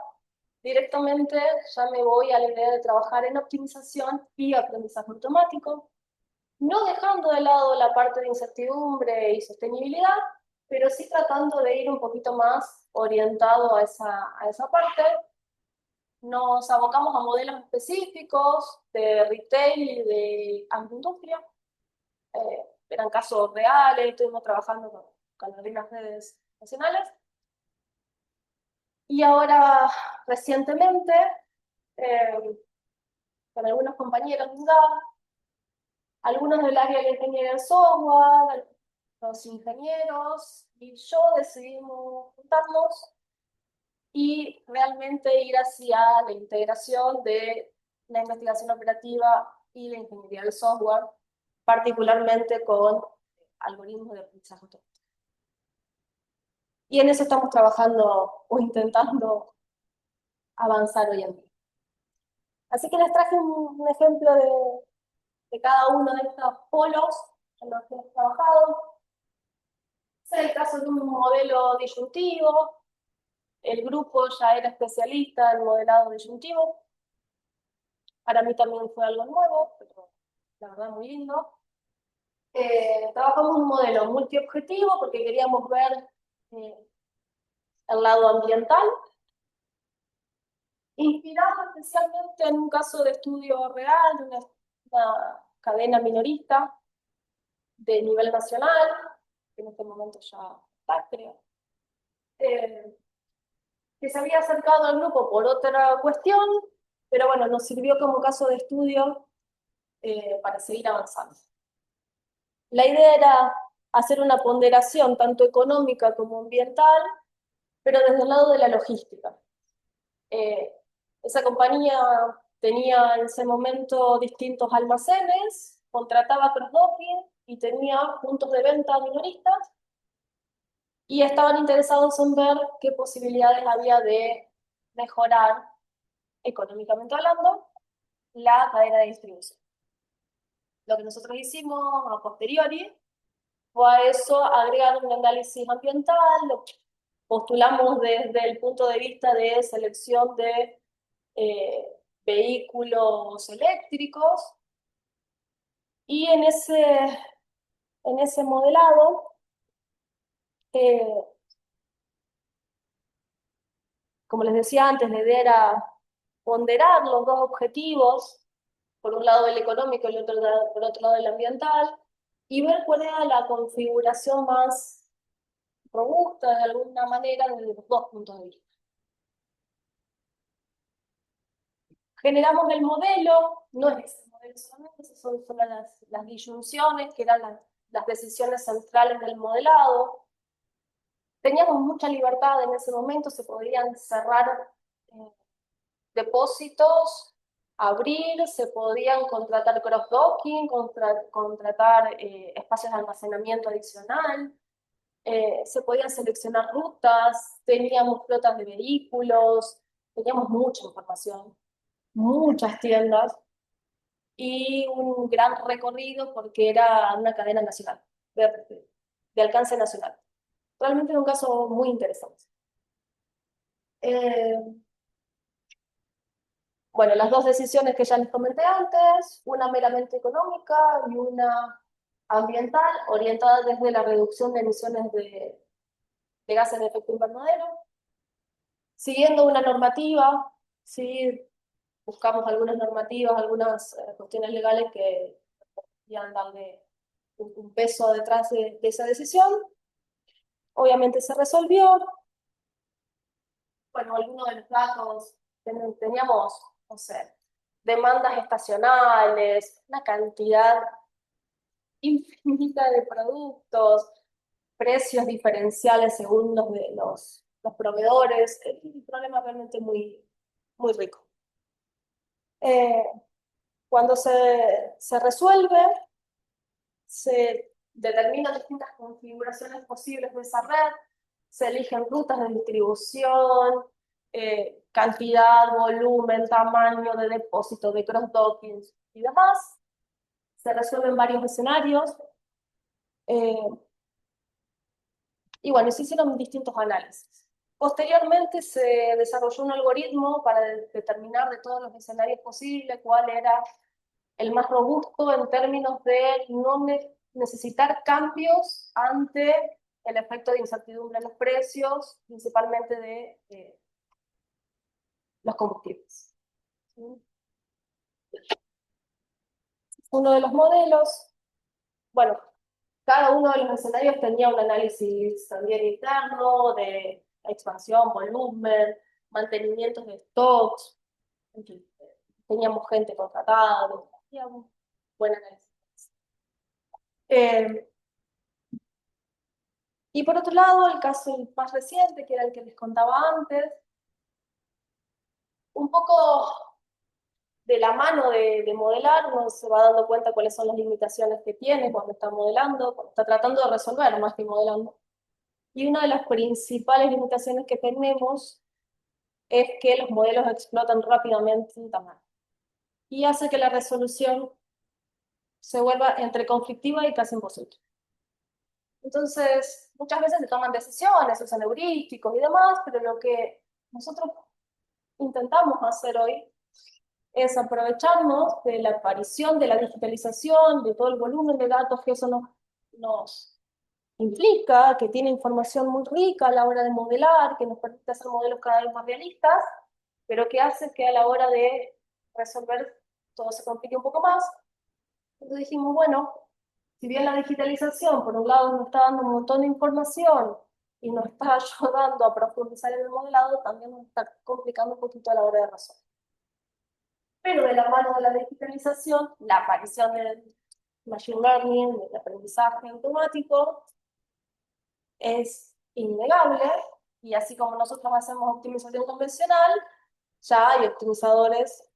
directamente ya me voy a la idea de trabajar en optimización y aprendizaje automático, no dejando de lado la parte de incertidumbre y sostenibilidad, pero sí tratando de ir un poquito más orientado a esa parte. Nos abocamos a modelos específicos de retail y de agroindustria. Eran casos reales, estuvimos trabajando con algunas redes nacionales. Y ahora, recientemente, con algunos compañeros de UDA, algunos del área de ingeniería de software, los ingenieros y yo decidimos juntarnos y realmente ir hacia la integración de la investigación operativa y la ingeniería del software, particularmente con algoritmos de aprendizaje automático. Y en eso estamos trabajando o intentando avanzar hoy en día. Así que les traje un ejemplo de cada uno de estos polos en los que hemos trabajado. Este es el caso de un modelo disyuntivo. El grupo ya era especialista en modelado disyuntivo. Para mí también fue algo nuevo, pero la verdad muy lindo. Trabajamos un modelo multiobjetivo porque queríamos ver el lado ambiental, inspirado especialmente en un caso de estudio real de una cadena minorista de nivel nacional, que en este momento ya está, creo, que se había acercado al grupo por otra cuestión, pero bueno, nos sirvió como caso de estudio para seguir avanzando. La idea era hacer una ponderación tanto económica como ambiental, pero desde el lado de la logística. Esa compañía tenía en ese momento distintos almacenes, contrataba cross-docking y tenía puntos de venta minoristas, y estaban interesados en ver qué posibilidades había de mejorar, económicamente hablando, la cadena de distribución. Lo que nosotros hicimos a posteriori fue a eso agregar un análisis ambiental, lo postulamos desde el punto de vista de selección de vehículos eléctricos, y en ese modelado, como les decía antes, la idea era ponderar los dos objetivos, por un lado el económico y por otro lado el ambiental, y ver cuál era la configuración más robusta de alguna manera desde los dos puntos de vista. Generamos el modelo, no es ese modelo solamente, esas son solo las disyunciones, que eran las decisiones centrales del modelado. Teníamos mucha libertad en ese momento, se podían cerrar depósitos, abrir, se podían contratar cross-docking, contratar espacios de almacenamiento adicional, se podían seleccionar rutas, teníamos flotas de vehículos, teníamos mucha información, muchas tiendas y un gran recorrido porque era una cadena nacional, de alcance nacional. Realmente era un caso muy interesante. Bueno, las dos decisiones que ya les comenté antes, una meramente económica y una ambiental, orientada desde la reducción de emisiones de gases de efecto invernadero. Siguiendo una normativa, sí, buscamos algunas normativas, algunas cuestiones legales que podían darle un peso detrás de esa decisión. Obviamente se resolvió. Bueno, algunos de los datos, teníamos, no sé, demandas estacionales, una cantidad infinita de productos, precios diferenciales según los proveedores, un problema realmente muy, muy rico. Cuando se resuelve, se determinan distintas configuraciones posibles de esa red, se eligen rutas de distribución, cantidad, volumen, tamaño de depósito, de cross-docking y demás. Se resuelven varios escenarios. Y bueno, se hicieron distintos análisis. Posteriormente se desarrolló un algoritmo para determinar de todos los escenarios posibles cuál era el más robusto en términos de no necesitar cambios ante el efecto de incertidumbre en los precios, principalmente de los combustibles. Uno de los modelos, bueno, cada uno de los escenarios tenía un análisis también interno de expansión, volumen, mantenimientos de stocks, en fin, teníamos gente contratada, hacíamos buen análisis. Y por otro lado, el caso más reciente, que era el que les contaba antes, un poco de la mano de modelar, uno se va dando cuenta cuáles son las limitaciones que tiene cuando está modelando, cuando está tratando de resolver más que modelando. Y una de las principales limitaciones que tenemos es que los modelos explotan rápidamente en tamaño y hace que la resolución se vuelva entre conflictiva y casi imposible. Entonces, muchas veces se toman decisiones, se usan heurísticos y demás, pero lo que nosotros intentamos hacer hoy es aprovecharnos de la aparición de la digitalización, de todo el volumen de datos que eso nos implica, que tiene información muy rica a la hora de modelar, que nos permite hacer modelos cada vez más realistas, pero que hace que a la hora de resolver todo se complique un poco más. Entonces dijimos, bueno, si bien la digitalización, por un lado, nos está dando un montón de información y nos está ayudando a profundizar en el modelado, también nos está complicando un poquito a la hora de resolver. Pero de la mano de la digitalización, la aparición del machine learning, del aprendizaje automático, es innegable, y así como nosotros hacemos optimización convencional, ya hay optimizadores,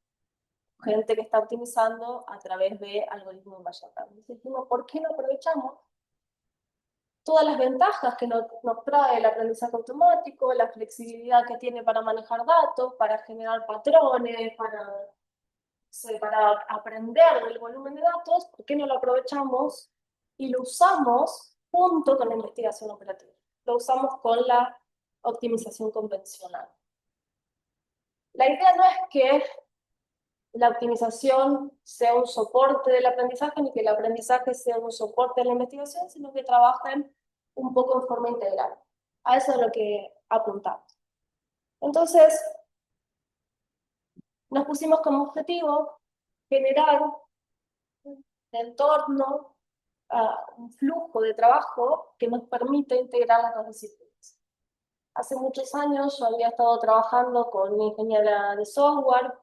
gente que está optimizando a través de algoritmos de machine learning. Dijimos, ¿por qué no aprovechamos todas las ventajas que nos trae el aprendizaje automático, la flexibilidad que tiene para manejar datos, para generar patrones, para aprender del volumen de datos? ¿Por qué no lo aprovechamos y lo usamos junto con la investigación operativa? Lo usamos con la optimización convencional. La idea no es que la optimización sea un soporte del aprendizaje, ni que el aprendizaje sea un soporte de la investigación, sino que trabajen un poco en forma integral. A eso es lo que apuntamos. Entonces, nos pusimos como objetivo generar un entorno, un flujo de trabajo que nos permite integrar las dos disciplinas. Hace muchos años yo había estado trabajando con ingeniera de software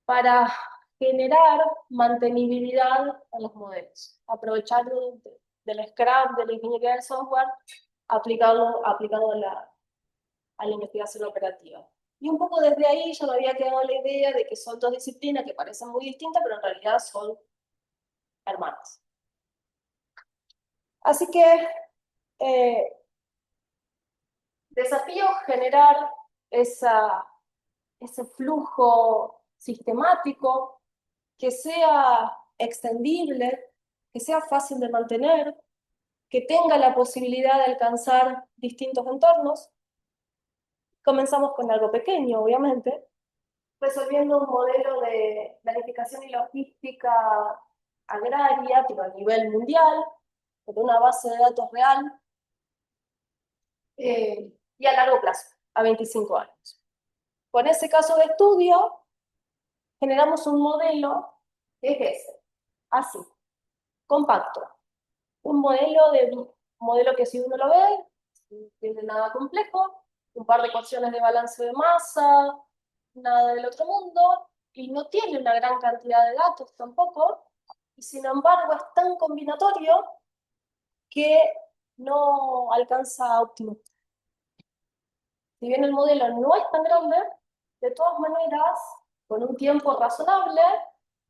para generar mantenibilidad en los modelos, aprovechar del scrap, de la ingeniería del software, aplicado a la investigación operativa. Y un poco desde ahí ya me había quedado la idea de que son dos disciplinas que parecen muy distintas, pero en realidad son hermanas. Así que desafío generar ese flujo sistemático que sea extendible, que sea fácil de mantener, que tenga la posibilidad de alcanzar distintos entornos. Comenzamos con algo pequeño, obviamente, resolviendo un modelo de planificación y logística agraria, pero a nivel mundial, con una base de datos real, y a largo plazo, a 25 años. Con ese caso de estudio, generamos un modelo que es ese, así, compacto. Un modelo que si uno lo ve, no tiene nada complejo, un par de ecuaciones de balance de masa, nada del otro mundo, y no tiene una gran cantidad de datos tampoco, y sin embargo es tan combinatorio que no alcanza óptimo. Si bien el modelo no es tan grande, de todas maneras, con un tiempo razonable,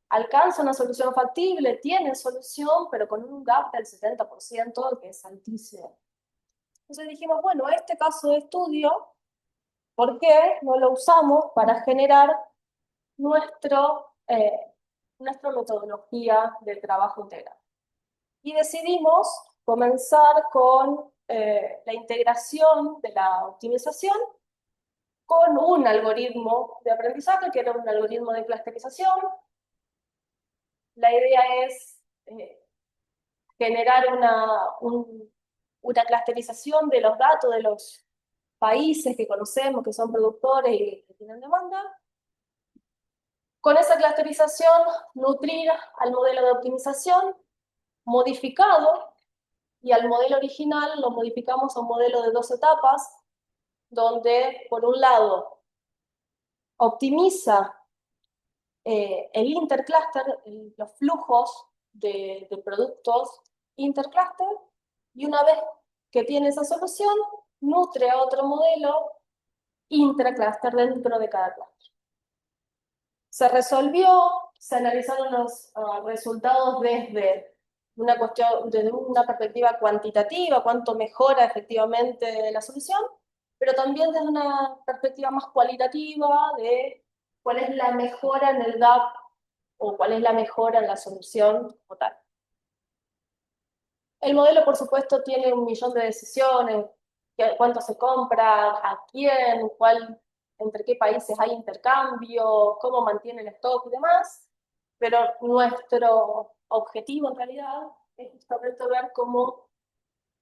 alcanza una solución factible, tiene solución, pero con un gap del 70%, que es altísimo. Entonces dijimos, bueno, este caso de estudio, ¿por qué no lo usamos para generar nuestra metodología de trabajo integral? Y decidimos comenzar con la integración de la optimización con un algoritmo de aprendizaje, que era un algoritmo de clusterización. La idea es generar una clusterización de los datos de los países que conocemos, que son productores y que tienen demanda. Con esa clusterización, nutrir al modelo de optimización modificado, y al modelo original lo modificamos a un modelo de 2 etapas, donde por un lado optimiza el intercluster, los flujos de productos intercluster, y una vez que tiene esa solución, nutre a otro modelo intracluster dentro de cada cluster. Se resolvió, se analizaron los resultados desde una perspectiva cuantitativa, cuánto mejora efectivamente la solución, pero también desde una perspectiva más cualitativa de cuál es la mejora en el gap o cuál es la mejora en la solución total. El modelo, por supuesto, tiene 1.000.000 de decisiones, cuánto se compra, a quién, entre qué países hay intercambio, cómo mantiene el stock y demás, pero nuestro objetivo en realidad es justamente ver cómo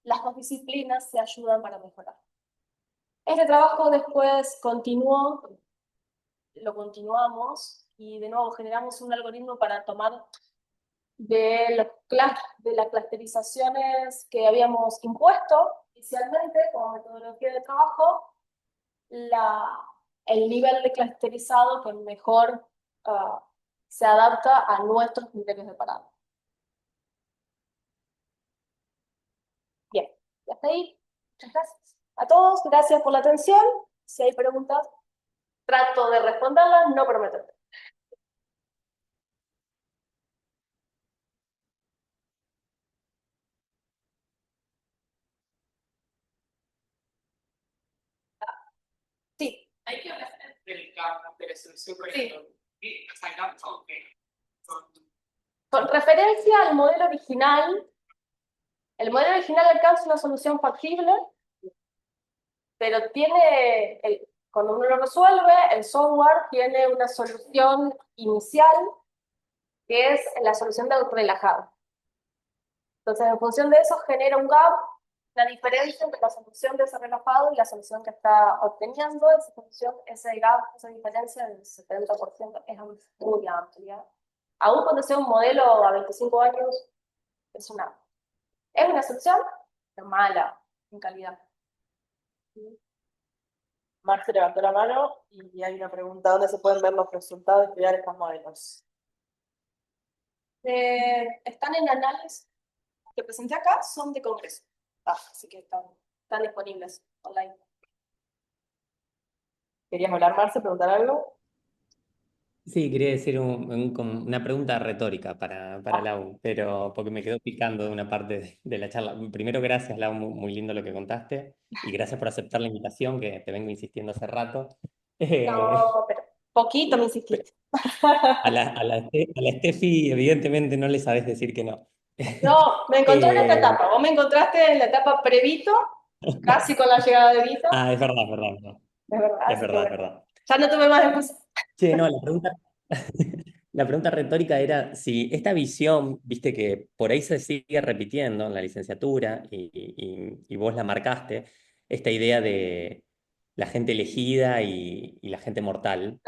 las dos disciplinas se ayudan para mejorar. Este trabajo después lo continuamos y de nuevo generamos un algoritmo para tomar de las clusterizaciones que habíamos impuesto inicialmente como metodología de trabajo, el nivel de clusterizado que mejor se adapta a nuestros criterios de parada. Bien, ya está ahí. Muchas gracias a todos, gracias por la atención. Si hay preguntas, trato de responderlas, no prometo. Sí. Hay que hablar del campo de la solución con esto. O sea, campo que Con referencia al modelo original, el modelo original alcanza una solución factible, pero cuando uno lo resuelve, el software tiene una solución inicial, que es la solución del relajado. Entonces, en función de eso, genera un gap, la diferencia entre la solución de ese relajado y la solución que está obteniendo. Ese gap, esa diferencia del 70% es muy amplia. Aún cuando sea un modelo a 25 años, es una solución, pero mala en calidad. Marce levantó la mano y hay una pregunta: ¿dónde se pueden ver los resultados de estudiar estos modelos? Están en análisis que presenté acá, son de congreso. Así que están disponibles online. ¿Querías hablar, Marce, preguntar algo? Sí, quería decir como una pregunta retórica para Lau, pero porque me quedó picando de una parte de la charla. Primero, gracias, Lau, muy lindo lo que contaste, y gracias por aceptar la invitación, que te vengo insistiendo hace rato. No, pero poquito me insististe. A la Steffi, evidentemente, no le sabes decir que no. No, me encontré en esta etapa. Vos me encontraste en la etapa pre-Vito, casi con la llegada de Vito. Es verdad, es verdad, es verdad. Es verdad, Es así que verdad, es bueno. verdad. Ya no tuve más excusa. Che, no, la pregunta retórica era si esta visión, viste que por ahí se sigue repitiendo en la licenciatura y vos la marcaste, esta idea de la gente elegida y la gente mortal.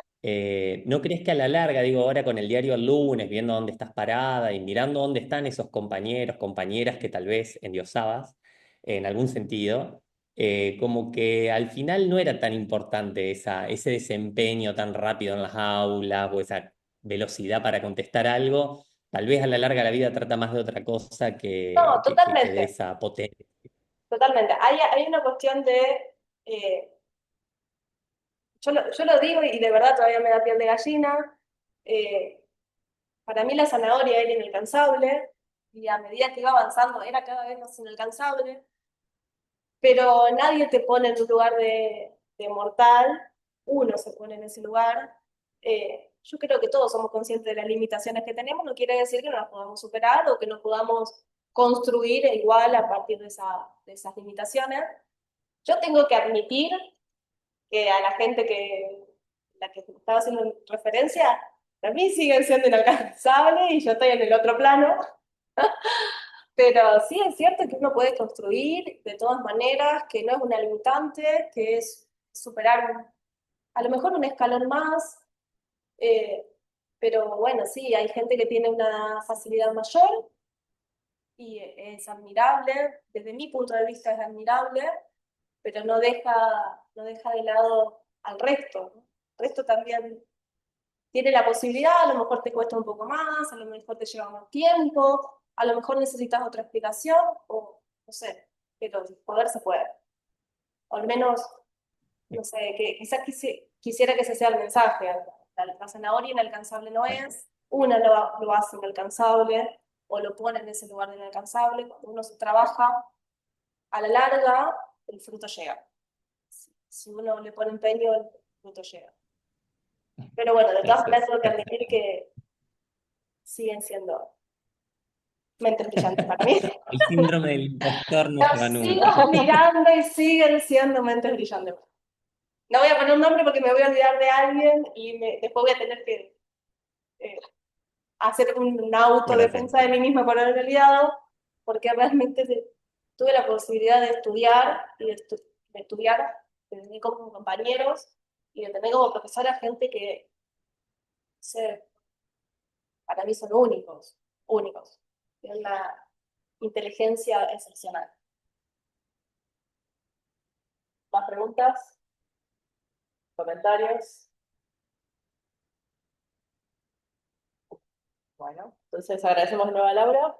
¿No crees que a la larga, digo, ahora con el diario el lunes, viendo dónde estás parada y mirando dónde están esos compañeros, compañeras que tal vez endiosabas en algún sentido, como que al final no era tan importante ese desempeño tan rápido en las aulas o esa velocidad para contestar algo? Tal vez a la larga la vida trata más de otra cosa No, que de totalmente. esa potencia. Totalmente. Hay una cuestión de. Yo lo digo y de verdad todavía me da piel de gallina. Para mí la zanahoria era inalcanzable y a medida que iba avanzando era cada vez más inalcanzable. Pero nadie te pone en un lugar de mortal, uno se pone en ese lugar. Yo creo que todos somos conscientes de las limitaciones que tenemos, no quiere decir que no las podamos superar o que no podamos construir igual a partir de esas limitaciones. Yo tengo que admitir que a la gente la que estaba haciendo referencia, a mí siguen siendo inalcanzables y yo estoy en el otro plano. Pero sí es cierto que uno puede construir de todas maneras, que no es una limitante, que es superar a lo mejor un escalón más, pero bueno, sí, hay gente que tiene una facilidad mayor y es admirable, desde mi punto de vista es admirable, pero no deja de lado al resto, ¿no? El resto también tiene la posibilidad, a lo mejor te cuesta un poco más, a lo mejor te lleva más tiempo, a lo mejor necesitas otra explicación, o no sé, pero poder se puede. O al menos, no sé, que quizás quisiera que ese sea el mensaje. La zanahoria inalcanzable no es, una lo hace inalcanzable, o lo pone en ese lugar de inalcanzable. Cuando uno se trabaja, a la larga, el fruto llega. Si uno le pone empeño, el fruto llega. Pero bueno, de todas maneras tengo que admitir que siguen siendo Mentes brillantes para mí. El síndrome del impostor no se va Los nunca. sigo mirando y siguen siendo mentes brillantes. No voy a poner un nombre porque me voy a olvidar de alguien y después voy a tener que hacer una autodefensa de mí misma por haber olvidado, porque realmente tuve la posibilidad de estudiar y de estudiar, de tener como compañeros y de tener como profesora gente que para mí son únicos, únicos. Tienen una inteligencia excepcional. ¿Más preguntas? ¿Comentarios? Bueno, entonces agradecemos de nuevo a Laura.